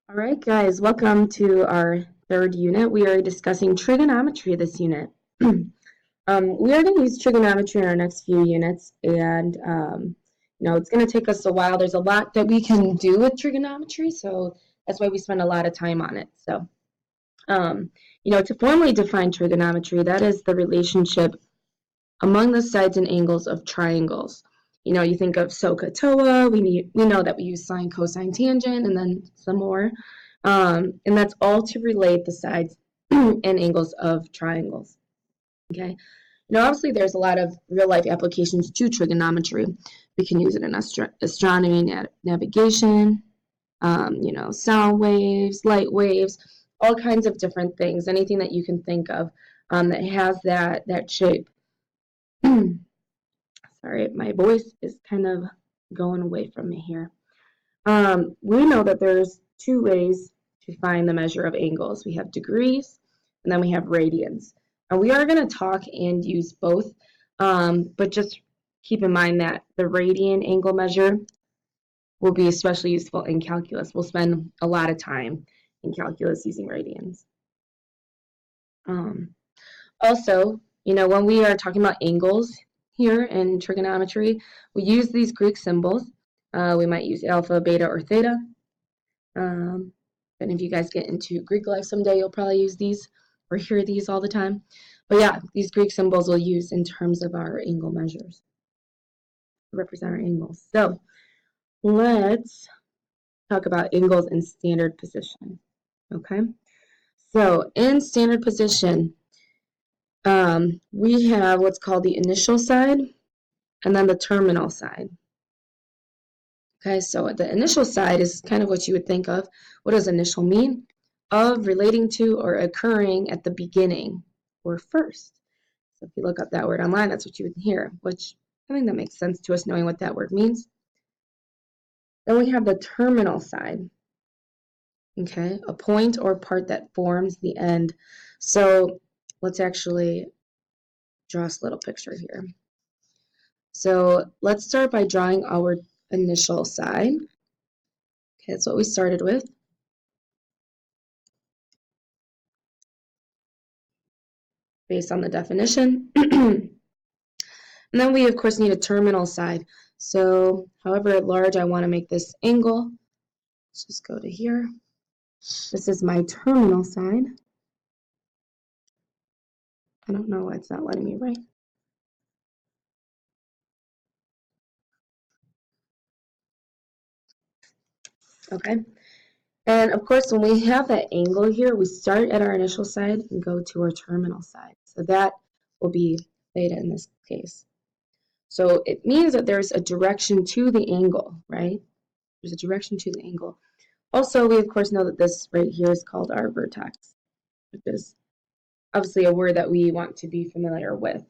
All right, guys, welcome to our third unit. We are discussing trigonometry this unit. We are going to use trigonometry in our next few units, and it's going to take us a while. There's a lot that we can do with trigonometry, so that's why we spend a lot of time on it. So, to formally define trigonometry, that is the relationship among the sides and angles of triangles. You think of SOHCAHTOA, we know that we use sine, cosine, tangent, and then some more. And that's all to relate the sides and angles of triangles. Okay. Obviously, there's a lot of real life applications to trigonometry. We can use it in astronomy, navigation, sound waves, light waves, all kinds of different things. Anything that you can think of that has that shape. Sorry, my voice is kind of going away from me here. We know that there's two ways to find the measure of angles. We have degrees, and then we have radians. And we are going to talk and use both, but just keep in mind that the radian angle measure will be especially useful in calculus. We'll spend a lot of time in calculus using radians. Also, when we are talking about angles here in trigonometry, we use these Greek symbols. We might use alpha, beta, or theta. And if you guys get into Greek life someday, you'll probably use these or hear these all the time. But yeah, these Greek symbols we'll use in terms of our angle measures to represent our angles. So let's talk about angles in standard position. Okay, so in standard position, we have what's called the initial side and then the terminal side. Okay, so the initial side is kind of what you would think of. What does initial mean? Of, relating to, or occurring at the beginning or first. So if you look up that word online, that's what you would hear, which I think that makes sense to us knowing what that word means. Then we have the terminal side. Okay, a point or part that forms the end. So let's actually draw us a little picture here. So let's start by drawing our initial side. Okay, that's what we started with. Based on the definition. And then we, of course, need a terminal side. So however large I want to make this angle, let's just go to here. This is my terminal side. I don't know why it's not letting me write. Okay. And of course, when we have that angle here, we start at our initial side and go to our terminal side. So that will be theta in this case. So it means that there's a direction to the angle, right? There's a direction to the angle. Also, we of course know that this right here is called our vertex, which is obviously a word that we want to be familiar with.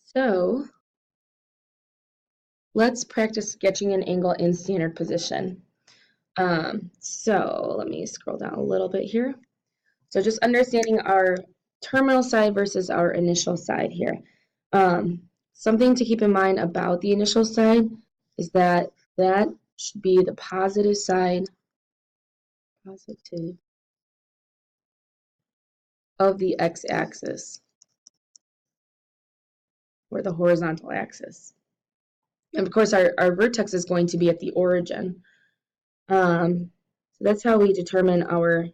So let's practice sketching an angle in standard position. So let me scroll down a little bit here. So just understanding our terminal side versus our initial side here. Something to keep in mind about the initial side is that that should be the positive side, positive, of the x-axis, or the horizontal axis. And of course, our vertex is going to be at the origin. So that's how we determine our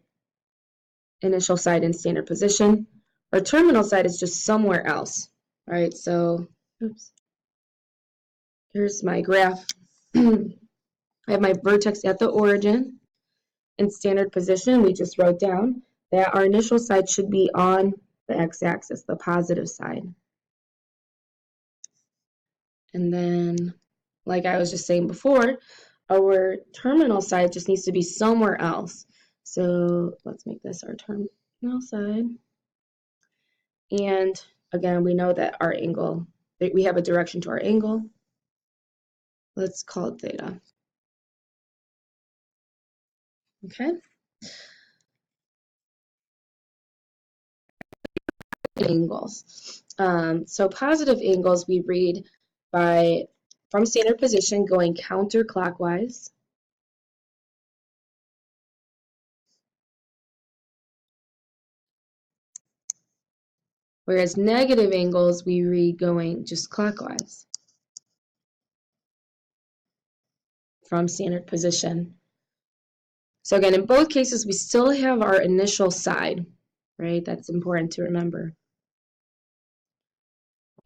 initial side in standard position. Our terminal side is just somewhere else. All right, so oops. Here's my graph. I have my vertex at the origin. In standard position, we just wrote down that our initial side should be on the x-axis, the positive side. And then, like I was just saying before, our terminal side just needs to be somewhere else. So let's make this our terminal side. And again, we know that our angle, we have a direction to our angle. Let's call it theta. Okay. Angles. So positive angles we read from standard position going counterclockwise. whereas negative angles we read going just clockwise from standard position. So again, in both cases, we still have our initial side, right? That's important to remember.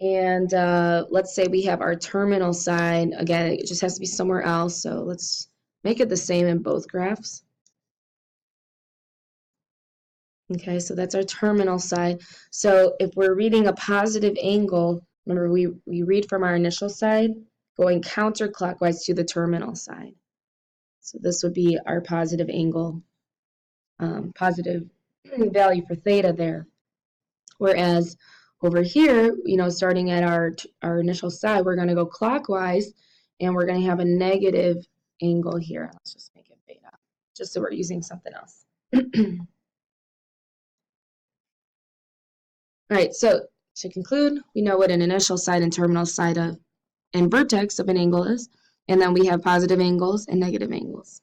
And let's say we have our terminal side. Again, it just has to be somewhere else. So let's make it the same in both graphs. Okay, so that's our terminal side. So if we're reading a positive angle, remember we read from our initial side going counterclockwise to the terminal side. So this would be our positive angle, positive value for theta there. Whereas over here, starting at our initial side, we're going to go clockwise, and we're going to have a negative angle here. Let's just make it beta, just so we're using something else. All right, so to conclude, we know what an initial side and terminal side and vertex of an angle is, and then we have positive angles and negative angles.